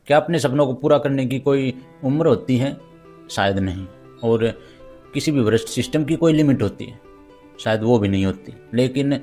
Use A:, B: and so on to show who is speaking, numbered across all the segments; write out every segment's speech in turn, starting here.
A: क्या अपने सपनों को पूरा करने की कोई उम्र होती है? शायद नहीं। और किसी भी भ्रष्ट सिस्टम की कोई लिमिट होती है? शायद वो भी नहीं होती। लेकिन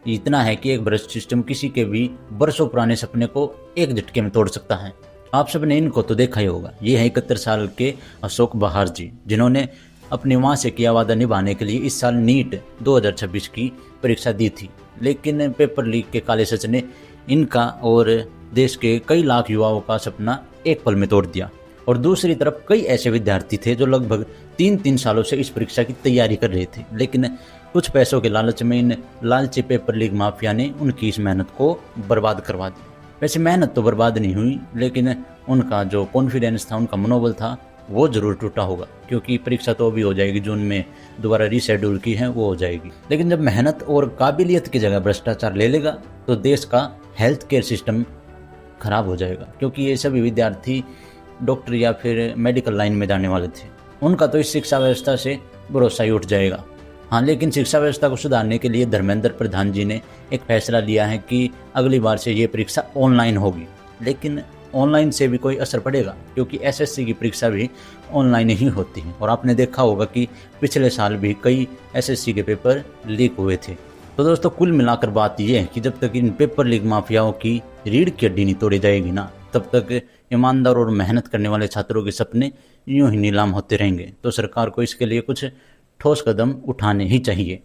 A: इतना है कि एक भ्रष्ट सिस्टम किसी के भी बरसों पुराने सपने को एक झटके में तोड़ सकता है। आप सबने इनको तो देखा ही होगा। ये है 71 साल के अशोक बहार जी, जिन्होंने अपनी मां से किया वादा निभाने के लिए इस साल नीट 2026 की परीक्षा दी थी। लेकिन पेपर लीक के काले सच ने इनका और देश के कई लाख युवाओं का सपना एक पल में तोड़ दिया। और दूसरी तरफ कई ऐसे विद्यार्थी थे जो लगभग 3-3 सालों से इस परीक्षा की तैयारी कर रहे थे, लेकिन कुछ पैसों के लालच में इन लालची पेपर लीक माफिया ने उनकी इस मेहनत को बर्बाद करवा दी। वैसे मेहनत तो बर्बाद नहीं हुई, लेकिन उनका जो कॉन्फिडेंस था, उनका मनोबल था, वो जरूर टूटा होगा। क्योंकि परीक्षा तो अभी हो जाएगी, जून में दोबारा रीशेड्यूल की है, वो हो जाएगी। लेकिन जब मेहनत और काबिलियत की जगह भ्रष्टाचार ले लेगा तो देश का हेल्थ केयर सिस्टम खराब हो जाएगा। क्योंकि ये सभी विद्यार्थी डॉक्टर या फिर मेडिकल लाइन में जाने वाले थे, उनका तो इस शिक्षा व्यवस्था से भरोसा ही उठ जाएगा। हाँ, लेकिन शिक्षा व्यवस्था को सुधारने के लिए धर्मेंद्र प्रधान जी ने एक फैसला लिया है कि अगली बार से ये परीक्षा ऑनलाइन होगी। लेकिन ऑनलाइन से भी कोई असर पड़ेगा? क्योंकि एसएससी की परीक्षा भी ऑनलाइन ही होती है। और आपने देखा होगा कि पिछले साल भी कई एसएससी के पेपर लीक हुए थे। तो दोस्तों, कुल मिलाकर बात यह है कि जब तक इन पेपर लीक माफियाओं की रीढ़ की हड्डी नहीं तोड़ी जाएगी ना, तब तक ईमानदार और मेहनत करने वाले छात्रों के सपने यूं ही नीलाम होते रहेंगे। तो सरकार को इसके लिए कुछ ठोस कदम उठाने ही चाहिए।